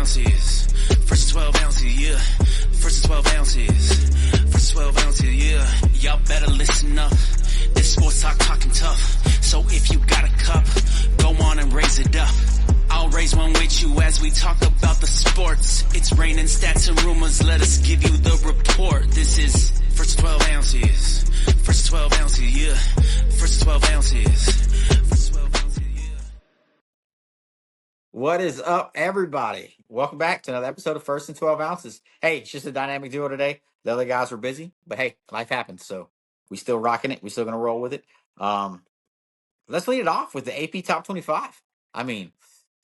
ounces. First 12 ounces, yeah. First 12 ounces. First 12 ounces, yeah. Y'all better listen up. This sports talking tough. So if you got a cup, go on and raise it up. I'll raise one with you as we talk about the sports. It's raining stats and rumors. Let us give you the report. This is first 12 ounces. First 12 ounces, yeah. First 12 ounces. First 12 ounces, yeah. What is up, everybody? Welcome back to another episode of First and 12 Ounces. Hey, it's just a dynamic duo today. The other guys were busy, but hey, life happens. So we still rocking it. We still gonna roll with it. Let's lead it off with the AP Top 25. I mean,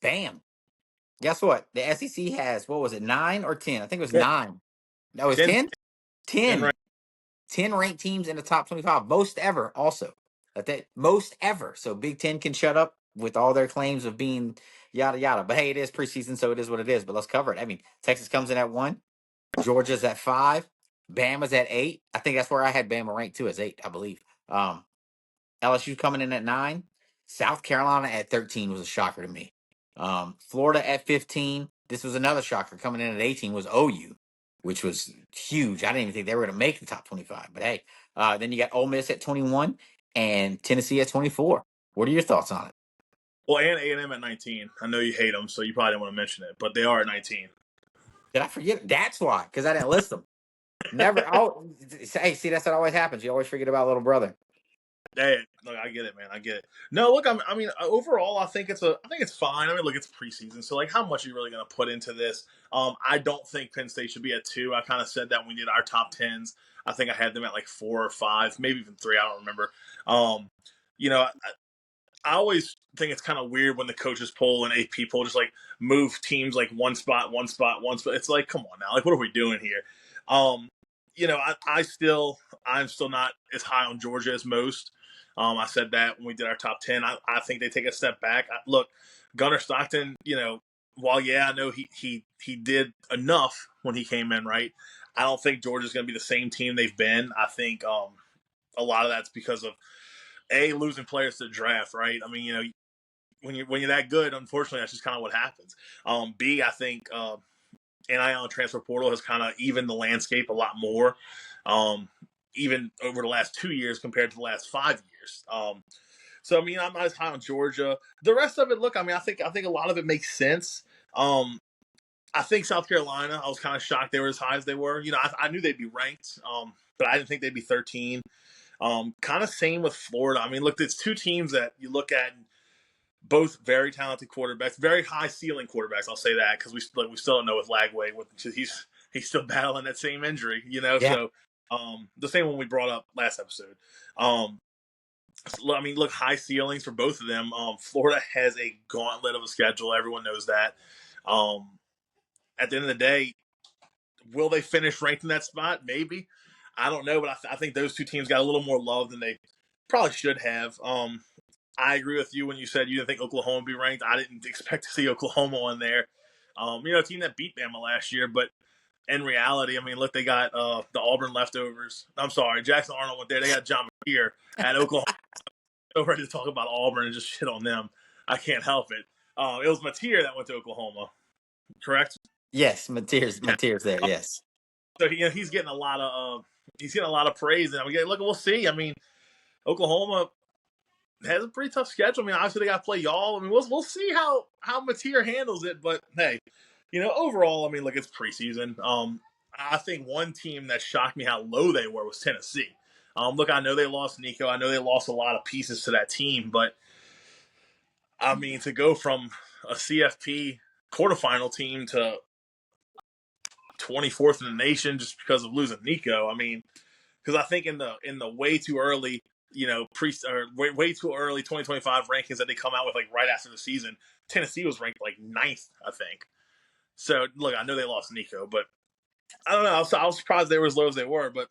bam. Guess what? The SEC has, what was it, 9 or 10? I think it was 9. That was 10? 10. right. 10 ranked teams in the top 25. Most ever, also. That most ever. So Big Ten can shut up with all their claims of being yada yada. But hey, it is preseason, so it is what it is. But let's cover it. I mean, Texas comes in at 1, Georgia's at 5, Bama's at 8. I think that's where I had Bama ranked too, as 8, I believe. LSU coming in at 9. South Carolina at 13 was a shocker to me. Florida at 15. This was another shocker. Coming in at 18 was OU, which was huge. I didn't even think they were going to make the top 25. But hey, then you got Ole Miss at 21 and Tennessee at 24. What are your thoughts on it? Well, and A&M at 19. I know you hate them, so you probably didn't want to mention it, but they are at 19. Did I forget? That's why, because I didn't list them. Never. Oh, hey, see, that's what always happens. You always forget about little brother. Hey, look, I get it, man. I get it. No, look, I mean, overall, I think it's fine. I mean, look, it's preseason, so like, how much are you really going to put into this? I don't think Penn State should be at 2. I kind of said that when we did our top 10s. I think I had them at like 4 or 5, maybe even 3. I don't remember. You know, I always think it's kind of weird when the coaches poll and AP poll just like move teams like one spot. It's like, come on now, like, what are we doing here? You know, I'm still not as high on Georgia as most. I said that when we did our top 10. I think they take a step back. Look, Gunnar Stockton, you know, while I know he did enough when he came in, right? I don't think Georgia's going to be the same team they've been. I think a lot of that's because of losing players to the draft, right? I mean, you know, when you're that good, unfortunately, that's just kind of what happens. B, I think NIL transfer portal has kind of evened the landscape a lot more, even over the last 2 years compared to the last 5 years. So I mean, I'm not as high on Georgia. The rest of it, look, I mean, I think a lot of it makes sense. I think South Carolina, I was kind of shocked they were as high as they were. You know, I knew they'd be ranked, but I didn't think they'd be 13. Kind of same with Florida. I mean, look, it's 2 teams that you look at, both very talented quarterbacks, very high ceiling quarterbacks. I'll say that because we still don't know with Lagway. He's still battling that same injury, you know. Yeah. So the same one we brought up last episode. I mean, look, high ceilings for both of them. Florida has a gauntlet of a schedule. Everyone knows that. At the end of the day, will they finish ranked in that spot? Maybe. I don't know, but I think those 2 teams got a little more love than they probably should have. I agree with you when you said you didn't think Oklahoma would be ranked. I didn't expect to see Oklahoma on there. You know, a team that beat Bama last year, but in reality, I mean, look, they got the Auburn leftovers. I'm sorry, Jackson Arnold went there. They got John McKeer at Oklahoma. So ready to talk about Auburn and just shit on them. I can't help it. It was Mateer that went to Oklahoma, correct? Yes, Mateer's there. Yes. So he's getting a lot of praise, and I mean, look, we'll see. I mean, Oklahoma has a pretty tough schedule. I mean, obviously they got to play y'all. I mean, we'll see how Mateer handles it. But hey, you know, overall, I mean, look, it's preseason. I think one team that shocked me how low they were was Tennessee. Look, I know they lost Nico. I know they lost a lot of pieces to that team, but I mean, to go from a CFP quarterfinal team to 24th in the nation just because of losing Nico. I mean, because I think in the way too early, you know, way too early 2025 rankings that they come out with like right after the season, Tennessee was ranked like 9th, I think. So look, I know they lost Nico, but I don't know. I was surprised they were as low as they were. But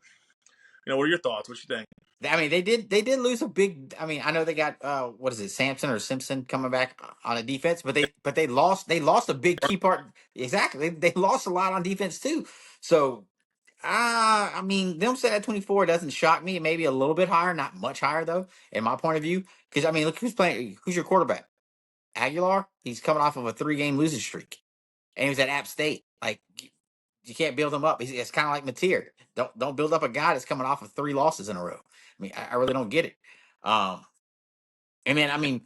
you know, what are your thoughts? What you think? I mean, they did lose a big. I mean, I know they got what is it, Samson or Simpson coming back on a defense, but they lost a big key part. Exactly, they lost a lot on defense too. So, I mean, them set at 24 doesn't shock me. Maybe a little bit higher, not much higher though, in my point of view. Because I mean, look who's playing. Who's your quarterback? Aguilar. He's coming off of a 3-game losing streak. and he was at App State. Like you can't build him up. It's kind of like Mateer. Don't build up a guy that's coming off of 3 losses in a row. I mean, I really don't get it. And then I mean,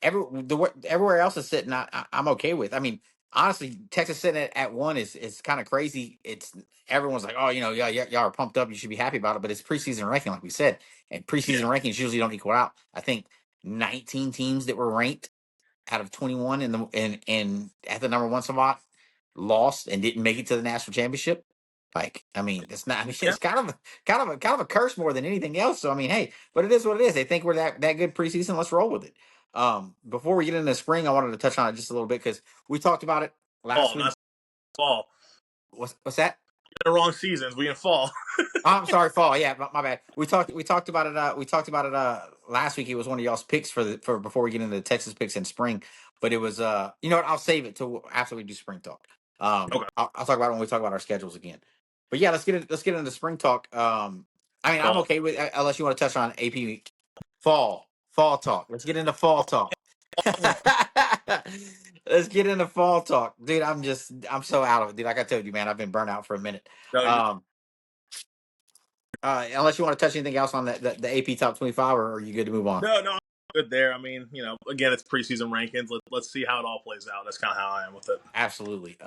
everywhere else is sitting, I'm okay with. I mean, honestly, Texas sitting at 1 is kind of crazy. It's everyone's like, oh, y'all are pumped up. You should be happy about it. But it's preseason ranking, like we said, and Yeah. preseason rankings usually don't equal out. I think 19 teams that were ranked out of 21 in at the number 1 spot lost and didn't make it to the national championship. Like, I mean, it's not. I mean, Yeah. it's kind of a curse more than anything else. So I mean, hey, but it is what it is. They think we're that good preseason. Let's roll with it. Before we get into spring, I wanted to touch on it just a little bit because we talked about it last Fall, week. not fall. What's that? In the wrong seasons. We in fall. I'm sorry, fall. Yeah, my bad. We talked about it. We talked about it last week. It was one of y'all's picks for before we get into the Texas picks in spring. But it was you know what? I'll save it till after we do spring talk. Okay. I'll talk about it when we talk about our schedules again. But yeah, let's get into spring talk. I mean, I'm Fall. okay with unless you want to touch on AP fall talk. Let's get into fall talk. Let's get into fall talk, dude. I'm so out of it, dude. Like I told you, man, I've been burnt out for a minute. No, Um, unless you want to touch anything else on the AP top 25, or are you good to move on? no, I'm good there. I mean, again, it's preseason rankings. Let's see how it all plays out. That's kind of how I am with it. Absolutely.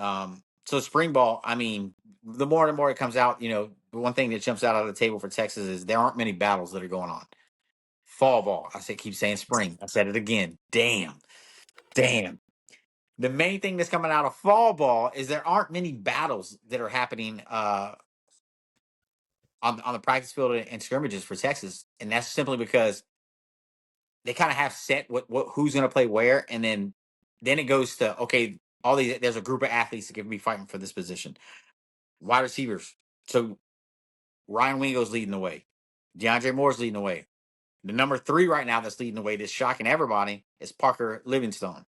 So spring ball, I mean, the more and more it comes out, the one thing that jumps out of the table for Texas is there aren't many battles that are going on. Fall ball, keep saying spring. I said it again. Damn. The main thing that's coming out of fall ball is there aren't many battles that are happening on the practice field and scrimmages for Texas, and that's simply because they kind of have set what who's going to play where, and then it goes to okay, all these there's a group of athletes that can be fighting for this position. Wide receivers, so Ryan Wingo's leading the way, DeAndre Moore's leading the way. The number 3 right now that's leading the way, that's shocking everybody, is Parker Livingstone.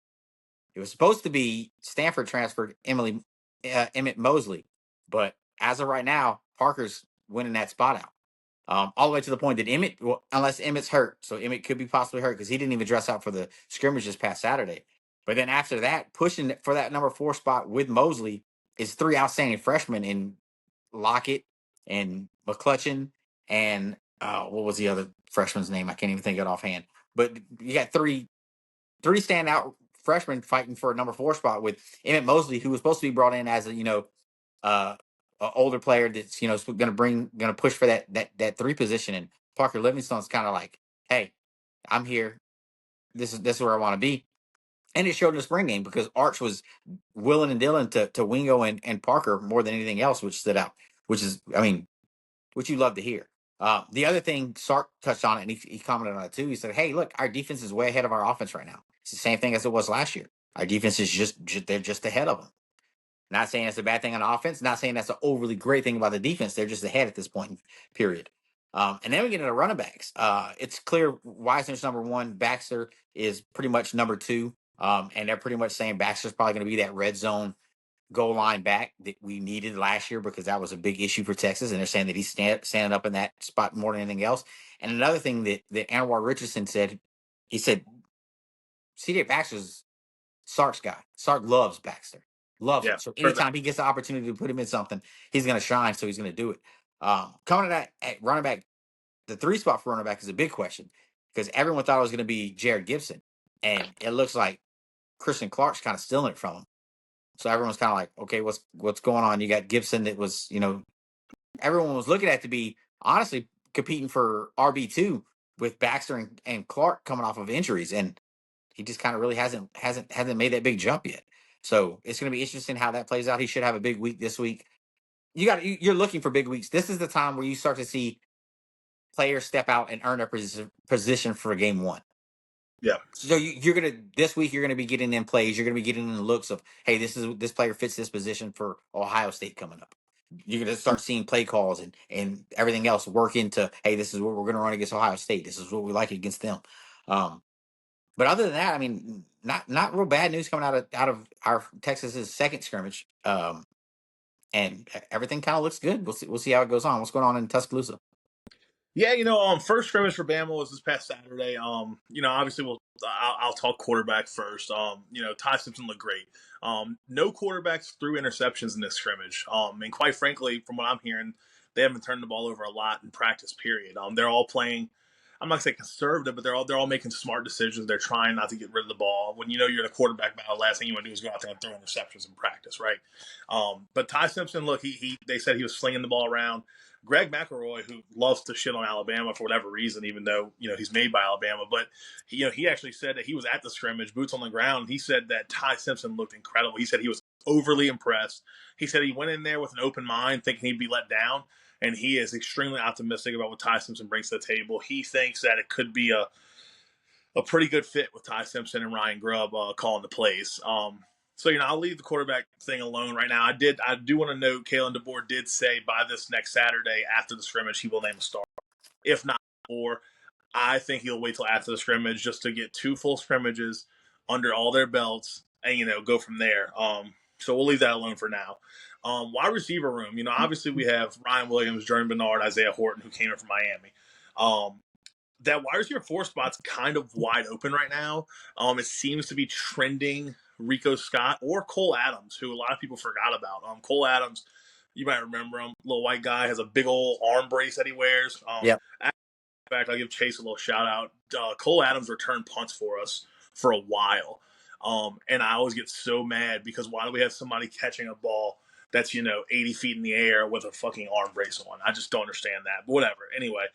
It was supposed to be Stanford transferred Emmett Mosley, but as of right now, Parker's winning that spot out. All the way to the point that Emmett, well, unless Emmett's hurt, so Emmett could be possibly hurt because he didn't even dress out for the scrimmage this past Saturday. But then after that, pushing for that number 4 spot with Mosley is 3 outstanding freshmen in Lockett and McClutchin and what was the other freshman's name? I can't even think of it offhand. But you got three standout freshmen fighting for a number 4 spot with Emmett Mosley, who was supposed to be brought in as a older player that's going to push for that 3 position, and Parker Livingstone's kind of like, hey, I'm here. This is where I want to be, and it showed in the spring game because Arch was willing and dealing to Wingo and Parker more than anything else, which stood out. Which is, I mean, which you love to hear. The other thing, Sark touched on it, and he commented on it too. He said, "Hey, look, our defense is way ahead of our offense right now. It's the same thing as it was last year. Our defense is just they're just ahead of them. Not saying that's a bad thing on offense. Not saying that's an overly great thing about the defense. They're just ahead at this point, period. And then we get into running backs. It's clear Wisner's number 1. Baxter is pretty much number 2. And they're pretty much saying Baxter's probably going to be that red zone goal line back that we needed last year because that was a big issue for Texas. And they're saying that he's standing up in that spot more than anything else. And another thing that Anwar Richardson said, he said, CJ Baxter's Sark's guy. Sark loves Baxter. Loves him. Yeah. So anytime he gets the opportunity to put him in something, he's going to shine. So he's going to do it. Coming at running back, the 3 spot for running back is a big question because everyone thought it was going to be Jared Gibson. And it looks like Christian Clark's kind of stealing it from him. So everyone's kind of like, okay, what's going on? You got Gibson that was, everyone was looking at to be honestly competing for RB2 with Baxter and Clark coming off of injuries, and he just kind of really hasn't made that big jump yet. So it's going to be interesting how that plays out. He should have a big week this week. You're looking for big weeks. This is the time where you start to see players step out and earn their position for game 1. Yeah. So this week you're gonna be getting in plays. You're gonna be getting in the looks of, hey, this player fits this position for Ohio State coming up. You're gonna start seeing play calls and everything else work into, hey, this is what we're gonna run against Ohio State. This is what we like against them. But other than that, I mean, not real bad news coming out of our Texas's second scrimmage. And everything kind of looks good. We'll see how it goes on. What's going on in Tuscaloosa? Yeah, first scrimmage for Bama was this past Saturday. Obviously, I'll talk quarterback first. Ty Simpson looked great. No quarterbacks threw interceptions in this scrimmage. And quite frankly, from what I'm hearing, they haven't turned the ball over a lot in practice. Period. They're all playing. I'm not saying conservative, but they're all making smart decisions. They're trying not to get rid of the ball. When you're in a quarterback battle, last thing you want to do is go out there and throw interceptions in practice, right? But Ty Simpson, look, he they said he was slinging the ball around. Greg McElroy, who loves to shit on Alabama for whatever reason, even though he's made by Alabama, but he actually said that he was at the scrimmage, boots on the ground. He said that Ty Simpson looked incredible. He said he was overly impressed. He said he went in there with an open mind, thinking he'd be let down, and he is extremely optimistic about what Ty Simpson brings to the table. He thinks that it could be a pretty good fit with Ty Simpson and Ryan Grubb calling the plays. So I'll leave the quarterback thing alone right now. I do want to note Kalen DeBoer did say by this next Saturday after the scrimmage he will name a starter. If not or I think he'll wait till after the scrimmage just to get 2 full scrimmages under all their belts and go from there. So we'll leave that alone for now. Wide receiver room, obviously we have Ryan Williams, Jordan Bernard, Isaiah Horton, who came in from Miami. That wide receiver 4 spot's kind of wide open right now. It seems to be trending Rico Scott or Cole Adams, who a lot of people forgot about. Cole Adams, you might remember him, little white guy, has a big old arm brace that he wears. Yep. In fact, I'll give Chase a little shout out. Cole Adams returned punts for us for a while. And I always get so mad because why do we have somebody catching a ball that's 80 feet in the air with a fucking arm brace on? I just don't understand that. But whatever. Anyway,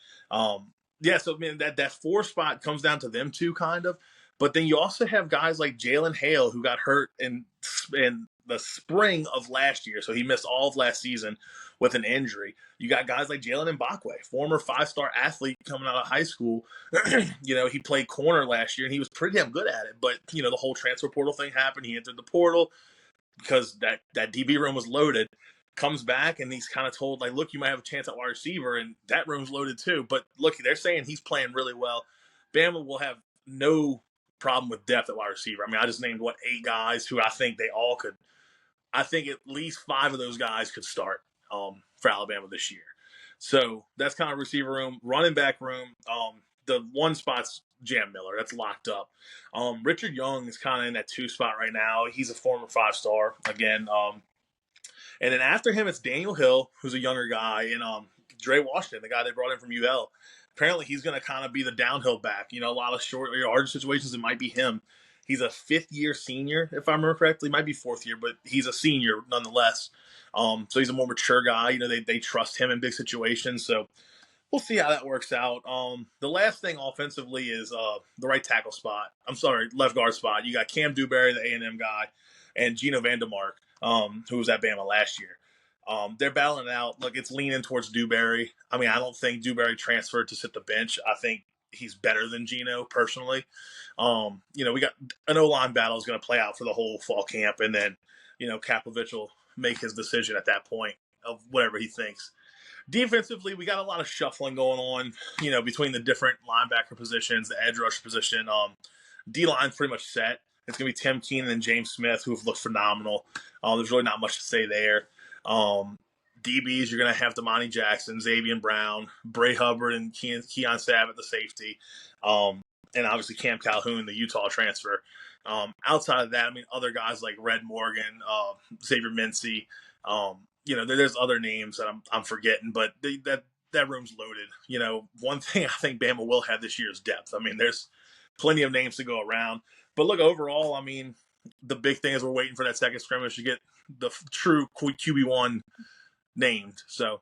yeah, so that 4 spot comes down to them two kind of, but then you also have guys like Jalen Hale who got hurt in the spring of last year, so he missed all of last season with an injury. You got guys like Jalen Mbakwe, former 5-star athlete coming out of high school. He played corner last year and he was pretty damn good at it, but the whole transfer portal thing happened. He entered the portal because that DB room was loaded. Comes back and he's kind of told, like, look, you might have a chance at wide receiver, and that room's loaded too. But look, they're saying he's playing really well. Bama will have no problem with depth at wide receiver. I mean, I just named 8 guys who I think they all could. I think at least 5 of those guys could start for Alabama this year. So that's kind of receiver room. Running back room, the 1 spot's Jam Miller. That's locked up. Richard Young is kind of in that 2 spot right now. He's a former 5-star. Again, and then after him, it's Daniel Hill, who's a younger guy, and Dre Washington, the guy they brought in from UL. Apparently, he's going to kind of be the downhill back. A lot of short yardage situations, it might be him. He's a 5th-year senior, if I remember correctly. Might be 4th year, but he's a senior nonetheless. So he's a more mature guy. They trust him in big situations. So we'll see how that works out. The last thing offensively is the right tackle spot. I'm sorry, left guard spot. You got Cam Dewberry, the A&M guy, and Gino Vandermark, who was at Bama last year. They're battling it out. Look, it's leaning towards Dewberry. I mean, I don't think Dewberry transferred to sit the bench. I think he's better than Gino, personally. We got an O-line battle is going to play out for the whole fall camp, and then, Kapovich will make his decision at that point of whatever he thinks. Defensively, we got a lot of shuffling going on, between the different linebacker positions, the edge rush position. D-line's pretty much set. It's going to be Tim Keenan and James Smith, who have looked phenomenal. There's really not much to say there. DBs, you're going to have Damani Jackson, Xavier Brown, Bray Hubbard, and Keon Sabb at the safety. And obviously Cam Calhoun, the Utah transfer. Outside of that, I mean, other guys like Red Morgan, Xavier Mincy, there's other names that I'm forgetting, but that room's loaded. One thing I think Bama will have this year is depth. I mean, there's plenty of names to go around. But look, overall, I mean, the big thing is we're waiting for that second scrimmage to get the true QB1 named. So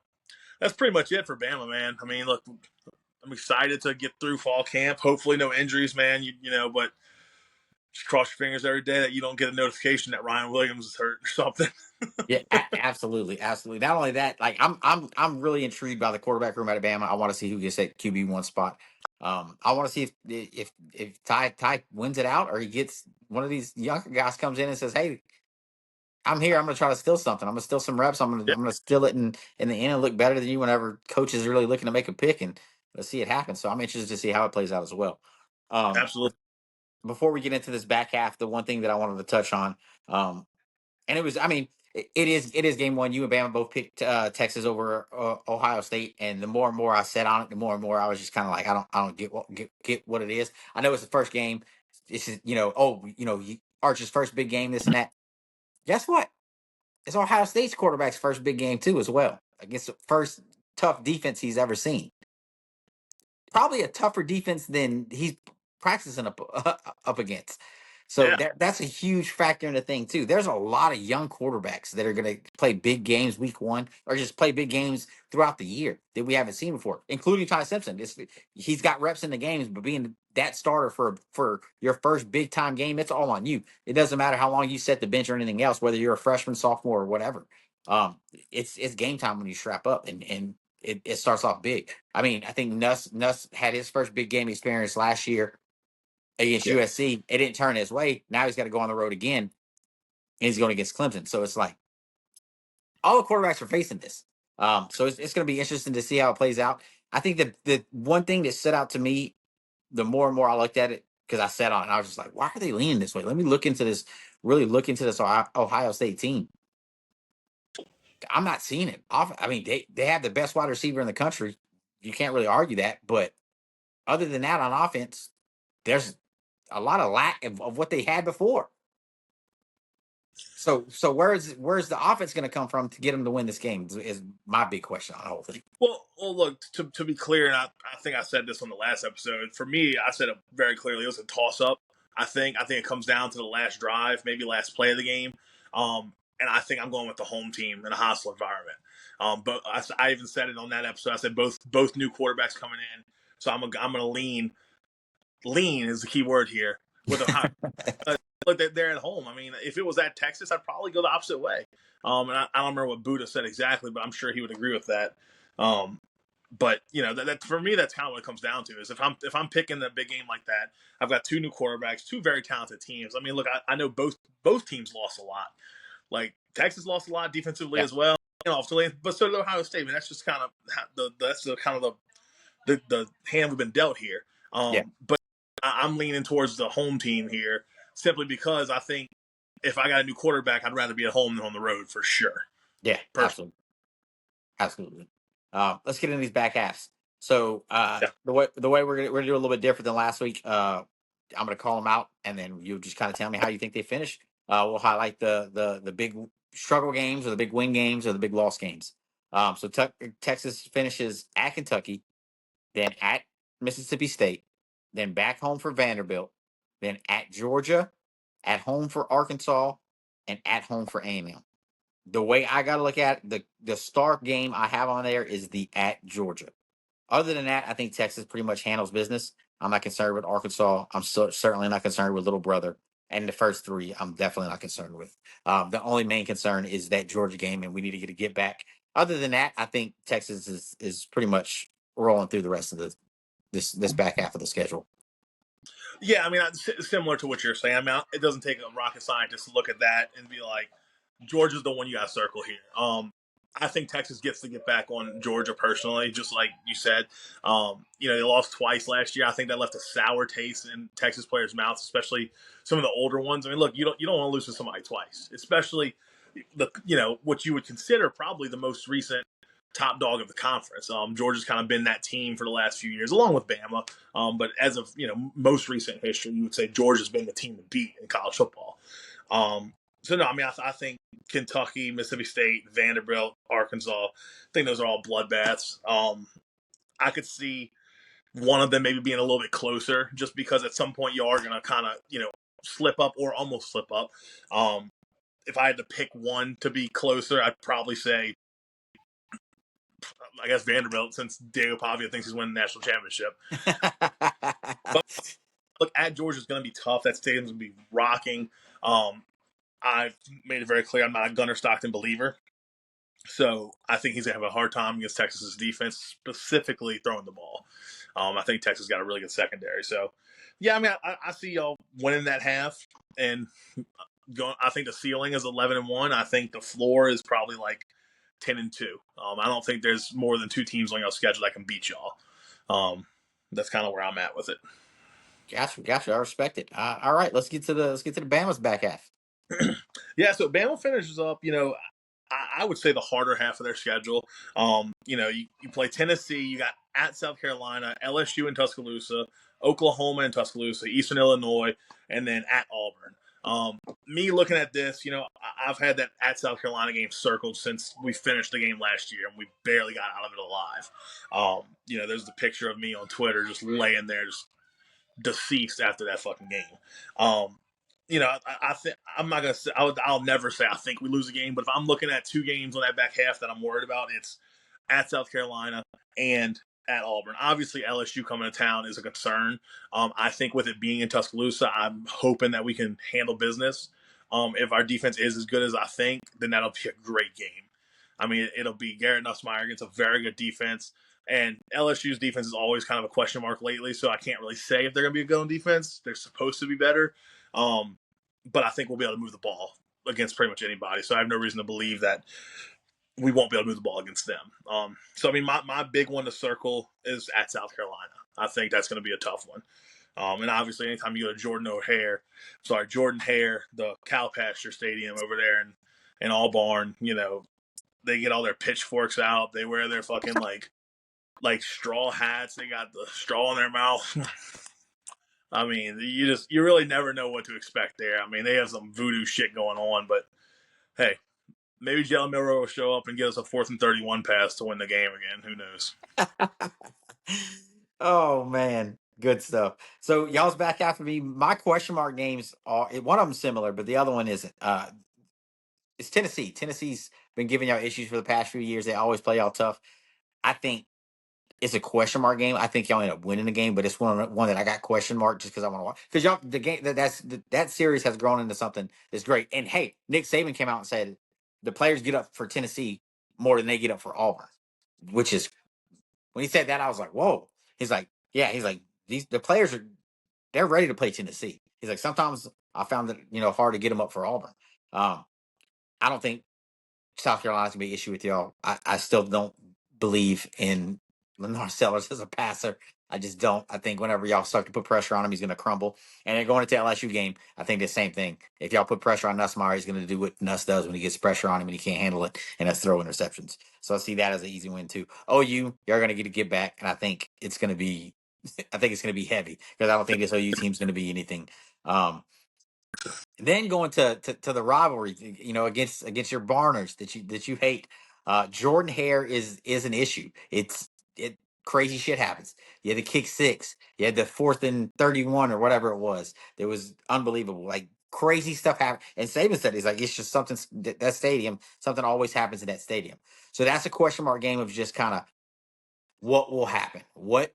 that's pretty much it for Bama, man. I mean, look, I'm excited to get through fall camp. Hopefully no injuries, man, but just cross your fingers every day that you don't get a notification that Ryan Williams is hurt or something. Yeah, absolutely. Not only that, like I'm really intrigued by the quarterback room at Alabama. I want to see who gets that QB1 spot. I want to see if Ty wins it out, or he gets one of these younger guys comes in and says, "Hey, I'm here. I'm going to try to steal something. I'm going to steal some reps. I'm going to steal it in the end and look better than you whenever coach is really looking to make a pick, and let's see it happen." So I'm interested to see how it plays out as well. Absolutely. Before we get into this back half, the one thing that I wanted to touch on, and it was, I mean, It is game one. You and Bama both picked Texas over Ohio State, and the more and more I said on it, the more and more I was just kind of like, I don't get what it is. I know it's the first game. This is Arch's first big game, this and that. Guess what? It's Ohio State's quarterback's first big game too, as well, against the first tough defense he's ever seen. Probably a tougher defense than he's practicing up against. So Yeah, that's a huge factor in the thing too. There's a lot of young quarterbacks that are going to play big games week one, or just play big games throughout the year that we haven't seen before, including Ty Simpson. He's got reps in the games, but being that starter for your first big time game, it's all on you. It doesn't matter how long you set the bench or anything else, whether you're a freshman, sophomore, or whatever. It's game time when you strap up, and it starts off big. I mean, I think Nuss had his first big game experience last year against yeah. USC. It didn't turn his way. Now he's got to go on the road again, and he's going against Clemson. So it's like all the quarterbacks are facing this. So it's going to be interesting to see how it plays out. I think the one thing that stood out to me, the more and more I looked at it, because I sat on it, I was just like, why are they leaning this way? Let me look into this, really look into this Ohio State team. I'm not seeing it. I mean, they have the best wide receiver in the country. You can't really argue that. But other than that, on offense, there's a lot of lack of what they had before. So where's the offense going to come from to get them to win this game is my big question on the whole thing. Well, look, to be clear, and I think I said this on the last episode. For me, I said it very clearly. It was a toss up. I think it comes down to the last drive, maybe last play of the game. And I think I'm going with the home team in a hostile environment. But I even said it on that episode. I said both new quarterbacks coming in, so I'm gonna lean. Lean is the key word here with Ohio. Look, they're at home. I mean, if it was at Texas, I'd probably go the opposite way. And I don't remember what Buddha said exactly, but I'm sure he would agree with that. But that for me, that's kind of what it comes down to. Is if I'm picking a big game like that, I've got two new quarterbacks, two very talented teams. I mean, look, I know both teams lost a lot. Like Texas lost a lot defensively as well, but so did Ohio State. I mean, that's just kind of the hand we've been dealt here. Yeah, But I'm leaning towards the home team here simply because I think if I got a new quarterback, I'd rather be at home than on the road for sure. yeah, Personally. absolutely. Let's get into these back halves. So Yeah. the way we're gonna do a little bit different than last week. I'm gonna call them out, and then you just kind of tell me how you think they finish. We'll highlight the big struggle games, or the big win games, or the big loss games. So Texas finishes at Kentucky, then at Mississippi State, then back home for Vanderbilt, then at Georgia, at home for Arkansas, and at home for A&M. The way I got to look at it, the start game I have on there is the at Georgia. Other than that, I think Texas pretty much handles business. I'm not concerned with Arkansas. I'm certainly not concerned with Little Brother. And the first three, I'm definitely not concerned with. The only main concern is that Georgia game, and we need to get back. Other than that, I think Texas is pretty much rolling through the rest of this back half of the schedule. Yeah, I mean, similar to what you're saying. I mean, it doesn't take a rocket scientist to look at that and be like, Georgia's the one you got to circle here. I think Texas gets to get back on Georgia personally, just like you said. They lost twice last year. I think that left a sour taste in Texas players' mouths, especially some of the older ones. I mean, look, you don't want to lose to somebody twice, especially what you would consider probably the most recent top dog of the conference. Georgia's kind of been that team for the last few years, along with Bama. But as of most recent history, you would say Georgia's been the team to beat in college football. So no, I mean, I think Kentucky, Mississippi State, Vanderbilt, Arkansas, I think those are all bloodbaths. I could see one of them maybe being a little bit closer, just because at some point you are going to kind of slip up or almost slip up. If I had to pick one to be closer, I'd probably say, I guess, Vanderbilt, since Diego Pavia thinks he's winning the national championship. But look, at Georgia is going to be tough. That stadium's going to be rocking. I've made it very clear I'm not a Gunnar Stockton believer. So I think he's going to have a hard time against Texas's defense, specifically throwing the ball. I think Texas got a really good secondary. So, yeah, I mean, I see y'all winning that half. And I think the ceiling is 11-1. I think the floor is probably like 10-2. I don't think there's more than two teams on your schedule that can beat y'all. That's kind of where I'm at with it. Gotcha. I respect it. All right, let's get to the Bama's back half. Yeah, so Bama finishes up, I would say the harder half of their schedule. You play Tennessee, you got at South Carolina, LSU in Tuscaloosa, Oklahoma in Tuscaloosa, Eastern Illinois, and then at Auburn. Me looking at this, I've had that at South Carolina game circled since we finished the game last year, and we barely got out of it alive. There's the picture of me on Twitter just laying there, just deceased after that fucking game. Um, I think I'm not gonna say I'll never say I think we lose a game, but if I'm looking at two games on that back half that I'm worried about, it's at South Carolina and at Auburn. Obviously, LSU coming to town is a concern. I think with it being in Tuscaloosa, I'm hoping that we can handle business. If our defense is as good as I think, then that'll be a great game. I mean, it'll be Garrett Nussmeier against a very good defense. And LSU's defense is always kind of a question mark lately, so I can't really say if they're going to be a good on defense. They're supposed to be better, but I think we'll be able to move the ball against pretty much anybody. So I have no reason to believe that we won't be able to move the ball against them. My big one to circle is at South Carolina. I think that's going to be a tough one. And obviously, anytime you go to Jordan Hare, the cow pasture stadium over there in Auburn, they get all their pitchforks out. They wear their fucking like straw hats. They got the straw in their mouth. I mean, you really never know what to expect there. I mean, they have some voodoo shit going on, but hey, maybe Jalen Milroe will show up and get us a 4th and 31 pass to win the game again. Who knows? Oh man, good stuff. So y'all's back after me. My question mark games are one of them similar, but the other one isn't. It's Tennessee. Tennessee's been giving y'all issues for the past few years. They always play y'all tough. I think it's a question mark game. I think y'all end up winning the game, but it's one that I got question mark just because I want to watch. Because y'all, the game that series has grown into something that's great. And hey, Nick Saban came out and said the players get up for Tennessee more than they get up for Auburn, which is when he said that I was like, whoa. He's like, yeah. He's like the players they're ready to play Tennessee. He's like sometimes I found it hard to get them up for Auburn. I don't think South Carolina's gonna be an issue with y'all. I still don't believe in Lennar Sellers as a passer. I just don't. I think whenever y'all start to put pressure on him, he's gonna crumble. And then going into LSU game, I think the same thing. If y'all put pressure on Nussmeier, he's gonna do what Nuss does when he gets pressure on him and he can't handle it, and that's throw interceptions. So I see that as an easy win too. OU, you're gonna get to get back, and I think it's gonna be heavy because I don't think this OU team's gonna be anything. Then going to the rivalry, against your Barners that you hate. Jordan Hare is an issue. It crazy shit happens. You had the kick six. You had the 4th and 31 or whatever it was. It was unbelievable. Like crazy stuff happened. And Saban said he's like it's just something that stadium. Something always happens in that stadium. So that's a question mark game of just kind of what will happen. What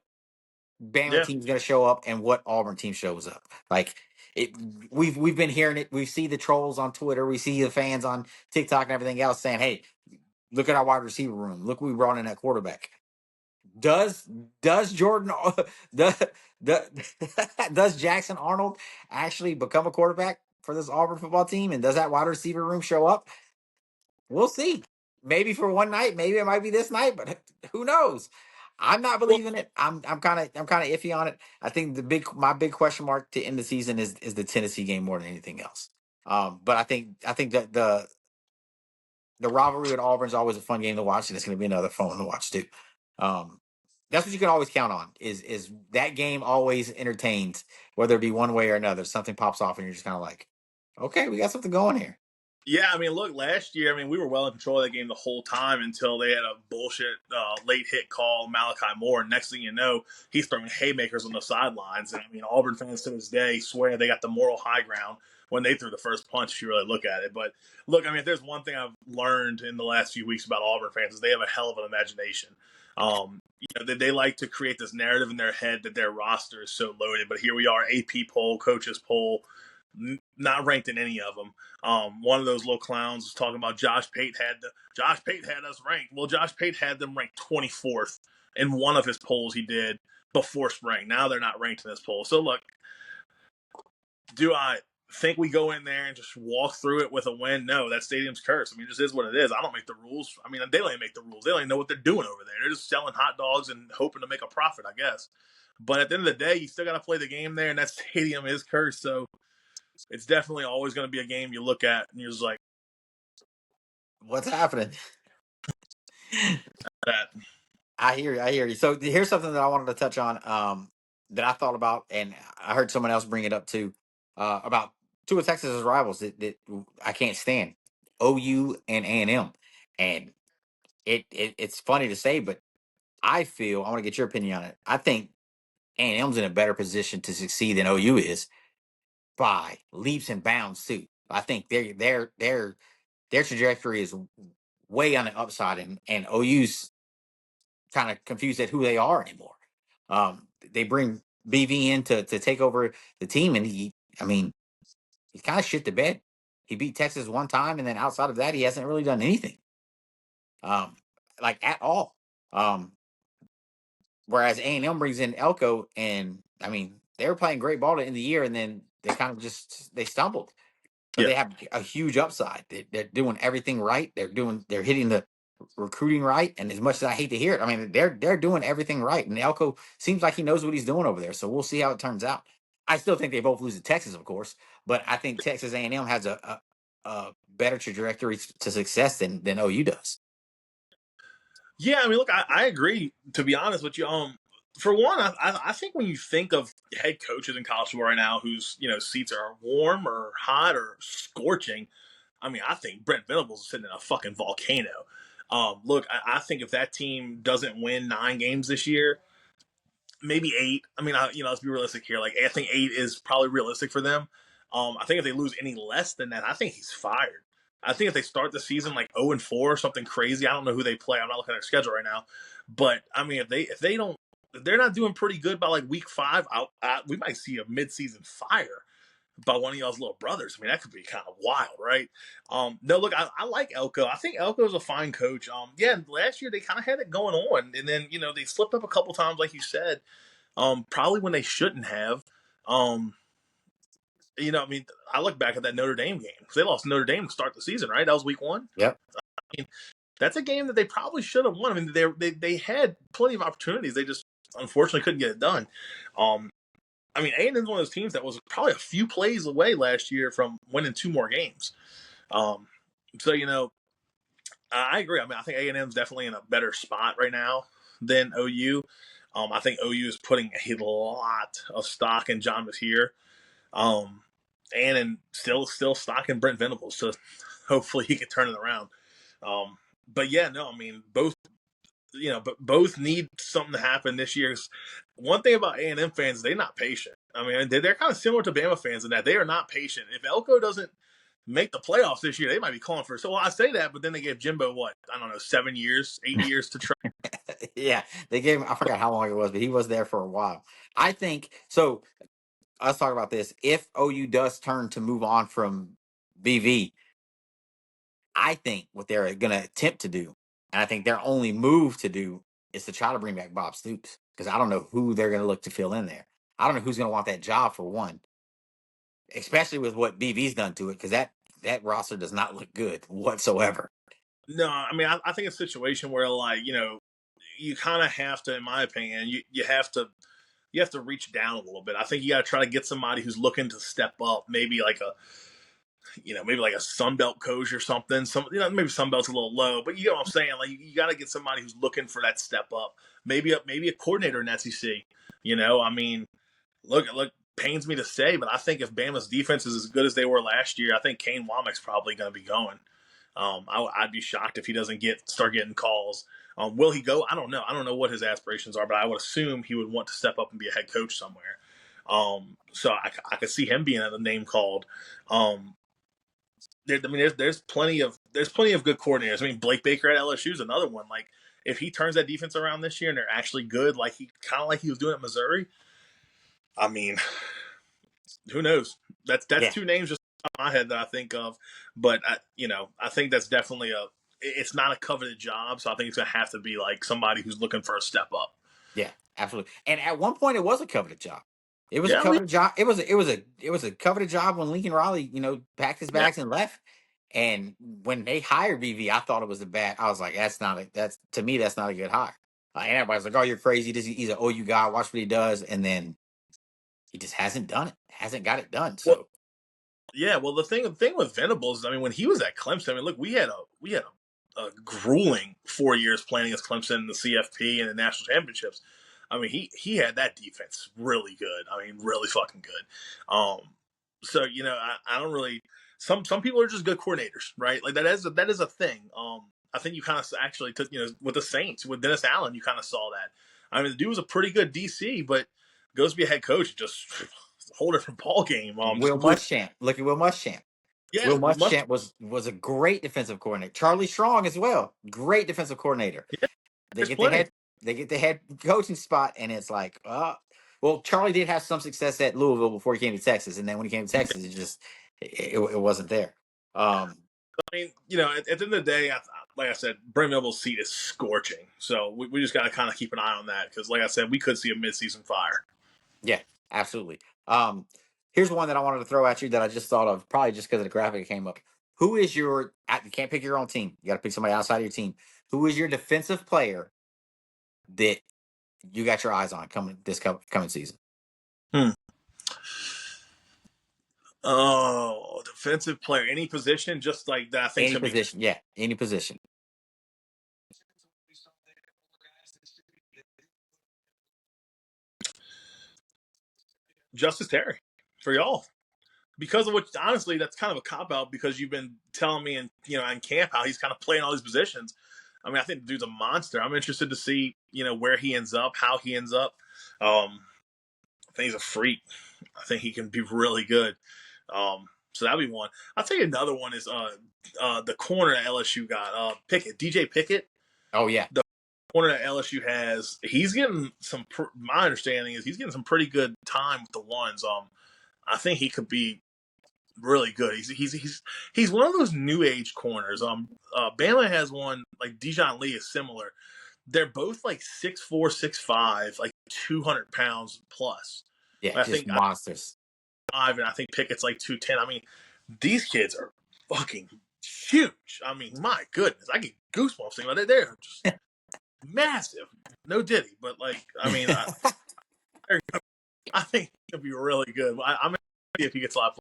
Bama Yeah. team's going to show up and what Auburn team shows up. Like it, we've been hearing it. We see the trolls on Twitter. We see the fans on TikTok and everything else saying, "Hey, look at our wide receiver room. Look, we brought in that quarterback." Does Jordan does, does Jackson Arnold actually become a quarterback for this Auburn football team? And does that wide receiver room show up? We'll see. Maybe for one night, maybe it might be this night, but who knows? I'm not Well, believing it. I'm kind of iffy on it. I think my big question mark to end the season is the Tennessee game more than anything else. But I think that the rivalry with Auburn is always a fun game to watch, and it's going to be another fun one to watch too. Um, that's what you can always count on. Is that game always entertains, whether it be one way or another. Something pops off, and you're just kind of like, okay, we got something going here. yeah, I mean, look, last year, I mean, we were well in control of that game the whole time until they had a bullshit late hit call, Malachi Moore. Next thing you know, he's throwing haymakers on the sidelines. And I mean, Auburn fans to this day swear they got the moral high ground when they threw the first punch, if you really look at it. But look, I mean, if there's one thing I've learned in the last few weeks about Auburn fans is they have a hell of an imagination. They like to create this narrative in their head that their roster is so loaded. But here we are, AP poll, coaches poll, not ranked in any of them. One of those little clowns was talking about Josh Pate had us ranked. Well, Josh Pate had them ranked 24th in one of his polls he did before spring. Now they're not ranked in this poll. So look, do I think we go in there and just walk through it with a win? No, that stadium's cursed. I mean, it just is what it is. I don't make the rules. I mean, they don't even make the rules. They don't even know what they're doing over there. They're just selling hot dogs and hoping to make a profit, I guess. But at the end of the day, you still got to play the game there, and that stadium is cursed. So It's definitely always going to be a game you look at and you're just like What's happening? that. I hear you. I hear you. So here's something that I wanted to touch on that I thought about, and I heard someone else bring it up too about two of Texas's rivals that I can't stand, OU and A&M. And it's funny to say, but I want to get your opinion on it. I think A&M's in a better position to succeed than OU is by leaps and bounds too. I think their trajectory is way on the upside, and OU's kind of confused at who they are anymore. They bring BV in to take over the team, and I mean, he kind of shit the bed. He beat Texas one time, and then outside of that, he hasn't really done anything, um, like at all. Um, whereas A&M brings in Elko, and I mean, they were playing great ball to end the year, and then they kind of just they stumbled. But Yeah. they have a huge upside. They're doing everything right. They're hitting the recruiting right. And as much as I hate to hear it, I mean they're doing everything right. And Elko seems like he knows what he's doing over there. So we'll see how it turns out. I still think they both lose to Texas, of course, but I think Texas A&M has a better trajectory to success than OU does. Yeah, I mean, look, I agree. To be honest with you, for one, I think when you think of head coaches in college football right now, whose seats are warm or hot or scorching, I mean, I think Brent Venables is sitting in a fucking volcano. Look, I think if that team doesn't win 9 games this year, maybe 8. I mean, let's be realistic here. Like, I think 8 is probably realistic for them. I think if they lose any less than that, I think he's fired. I think if they start the season like 0-4 or something crazy, I don't know who they play. I'm not looking at their schedule right now, but I mean, if they're not doing pretty good by like week 5, we might see a midseason fire by one of y'all's little brothers. I mean, that could be kind of wild, right? No, look, I like Elko. I think Elko is a fine coach. Yeah, last year they kind of had it going on, and then they slipped up a couple times, like you said. Probably when they shouldn't have. Um, I mean, I look back at that Notre Dame game because they lost Notre Dame to start the season, right? That was week 1. Yep. I mean, that's a game that they probably should have won. I mean, they had plenty of opportunities. They just unfortunately couldn't get it done. I mean, A&M is one of those teams that was probably a few plays away last year from winning 2 more games. So I agree. I mean, I think A&M is definitely in a better spot right now than OU. I think OU is putting a lot of stock in John Messier, and still stock in Brent Venables. So hopefully he can turn it around. But yeah, no, I mean but both need something to happen this year. One thing about A&M fans, they're not patient. I mean, they're kind of similar to Bama fans in that they are not patient. If Elko doesn't make the playoffs this year, they might be calling for it. So I say that, but then they gave Jimbo I don't know, 7 years, 8 years to try. Yeah, they gave him. I forgot how long it was, but he was there for a while. I think so. Let's talk about this. If OU does turn to move on from BV, I think what they're going to attempt to do, and I think their only move to do, is to try to bring back Bob Stoops, because I don't know who they're going to look to fill in there. I don't know who's going to want that job for one, especially with what BV's done to it, because that roster does not look good whatsoever. No, I mean, I think it's a situation where, like, you kind of have to, in my opinion, you have to reach down a little bit. I think you got to try to get somebody who's looking to step up, maybe like a Sunbelt coach or something. Maybe Sunbelt's a little low, but you know what I'm saying. Like, you got to get somebody who's looking for that step up. Maybe a coordinator in SEC. I mean, look, pains me to say, but I think if Bama's defense is as good as they were last year, I think Kane Womack's probably going to be going. I'd be shocked if he doesn't start getting calls. Will he go? I don't know. I don't know what his aspirations are, but I would assume he would want to step up and be a head coach somewhere. So I could see him being a name called. There's plenty of good coordinators. I mean, Blake Baker at LSU is another one. Like, if he turns that defense around this year and they're actually good, like he was doing at Missouri, I mean, who knows? That's Yeah. 2 names just in my head that I think of. But I think that's definitely it's not a coveted job, so I think it's gonna have to be like somebody who's looking for a step up. Yeah, absolutely. And at one point, it was a coveted job. It was a Yeah, coveted job. It was a coveted job when Lincoln Riley, packed his bags and left. And when they hired BV, I thought it was a bad. I was like, that's to me, that's not a good hire. And everybody's like, oh, you're crazy. He's an OU guy. Watch what he does. And then he just hasn't done it. Hasn't got it done. well, So Yeah, well, the thing with Venables, I mean, when he was at Clemson, I mean, look, we had a grueling 4 years playing against Clemson in the CFP and the national championships. I mean, he had that defense really good. I mean, really fucking good. So I don't really. Some people are just good coordinators, right? Like that is a thing. I think you kind of actually took with the Saints with Dennis Allen, you kind of saw that. I mean, the dude was a pretty good DC, but goes to be a head coach, just a whole different ball game. Just Will completely. Muschamp. Look at Will Muschamp. Yeah, Will must. Muschamp was a great defensive coordinator. Charlie Strong as well, great defensive coordinator. Yeah, They there's get the plenty. head coaching spot, and it's like, well, Charlie did have some success at Louisville before he came to Texas, and then when he came to Texas, it wasn't there. I mean, at the end of the day, like I said, Brent Venables' seat is scorching. So we just got to kind of keep an eye on that because, like I said, we could see a midseason fire. Yeah, absolutely. Here's one that I wanted to throw at you that I just thought of, probably just because of the graphic that came up. Who is you can't pick your own team. You got to pick somebody outside of your team. Who is your defensive player that you got your eyes on coming season? Oh, defensive player, any position, just like that. I think Any should be position. Yeah, any position. Justice Terry for y'all. Because of which, honestly, that's kind of a cop out because you've been telling me in camp how he's kind of playing all these positions. I mean, I think the dude's a monster. I'm interested to see where he ends up, how he ends up. I think he's a freak. I think he can be really good. So that'd be one. I'll tell you another one is the corner that LSU got Pickett, DJ Pickett. Oh yeah, The corner that LSU has, he's getting some. My understanding is he's getting some pretty good time with the ones. I think he could be really good. He's one of those new age corners. Bama has one like Dijon Lee is similar. They're both like 6'4", 6'5", like 200 pounds plus. yeah, I just think monsters. 5, and I think Pickett's like 210. I mean, these kids are fucking huge. I mean, my goodness, I get goosebumps thinking about it. They're just massive. No Diddy, but like, I mean, I think he'll be really good. I'm gonna see if he gets a lot.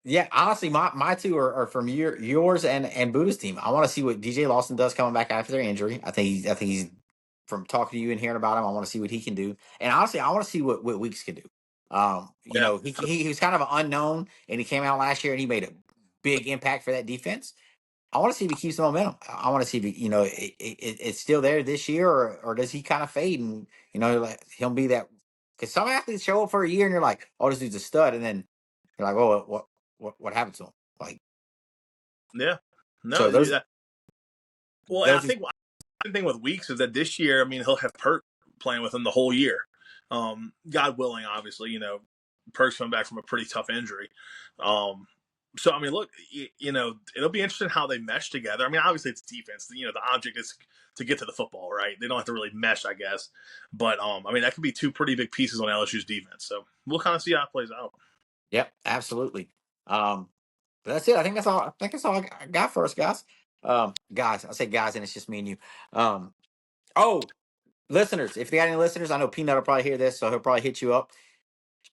Yeah, honestly, my two are from yours and Buddha's team. I want to see what DJ Lawson does coming back after their injury. I think he's from talking to you and hearing about him. I want to see what he can do, and honestly, I want to see what Weeks can do. Yeah, He was kind of an unknown, and he came out last year and he made a big impact for that defense. I want to see if he keeps the momentum. I want to see if it's still there this year, or does he kind of fade and like he'll be that because some athletes show up for a year and you're like, oh, this dude's a stud, and then you're like, oh, what happened to him? Like, yeah. No, so those well, and I those think the thing with Weeks is that this year, I mean, he'll have Perk playing with him the whole year. God willing, obviously, Perk's coming back from a pretty tough injury. So I mean, look, it'll be interesting how they mesh together. I mean, obviously it's defense. The object is to get to the football, right? They don't have to really mesh, I guess. But I mean, that could be two pretty big pieces on LSU's defense. So we'll kind of see how it plays out. Yep, absolutely. But that's it. I think that's all I got for us, guys. Guys, I say guys, and it's just me and you. Oh, listeners, if you got any listeners, I know Peanut will probably hear this, so he'll probably hit you up.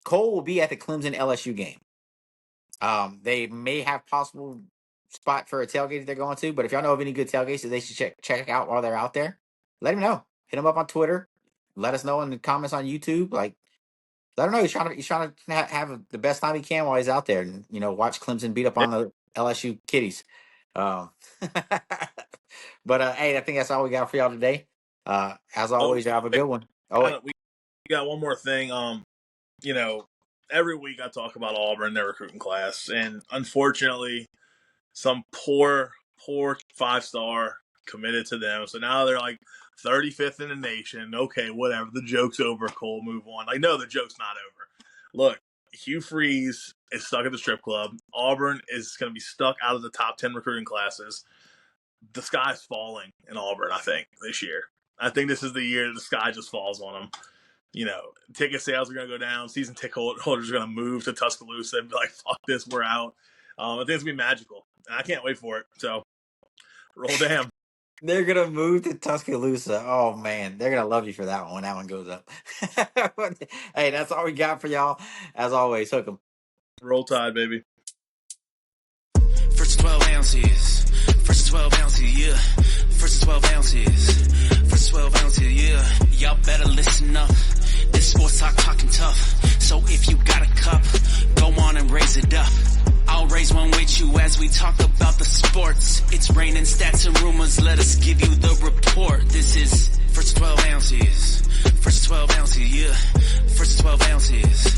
Cole will be at the Clemson LSU game. They may have possible spot for a tailgate that they're going to, but if y'all know of any good tailgates that they should check out while they're out there, let him know. Hit him up on Twitter. Let us know in the comments on YouTube. Like, let him know he's trying to have the best time he can while he's out there, and watch Clemson beat up Yeah. on the LSU kiddies. Um, but hey, I think that's all we got for y'all today. As always, y'all have a good one. Oh, wait. We got one more thing. Every week I talk about Auburn, their recruiting class, and unfortunately, some poor 5-star committed to them. So now they're like 35th in the nation. Okay, whatever. The joke's over, Cole. Move on. Like, no, the joke's not over. Look, Hugh Freeze is stuck at the strip club. Auburn is going to be stuck out of the top 10 recruiting classes. The sky's falling in Auburn, I think, this year. I think this is the year the sky just falls on them. Ticket sales are going to go down. Season ticket holders are going to move to Tuscaloosa and be like, fuck this, we're out. I think it's going to be magical. I can't wait for it. So, roll damn. They're gonna move to Tuscaloosa. Oh man, they're gonna love you for that one when that one goes up. Hey, that's all we got for y'all. As always, hook 'em. Roll Tide, baby. ounces. First 12 ounces, yeah. First 12 ounces. First 12 ounces, yeah. Y'all better listen up. This sports talk talking tough. So if you got a cup, go on and raise it up. I'll raise one with you as we talk about the sports. It's raining stats and rumors. Let us give you the report. This is First 12 ounces. First 12 ounces, yeah. First 12 ounces.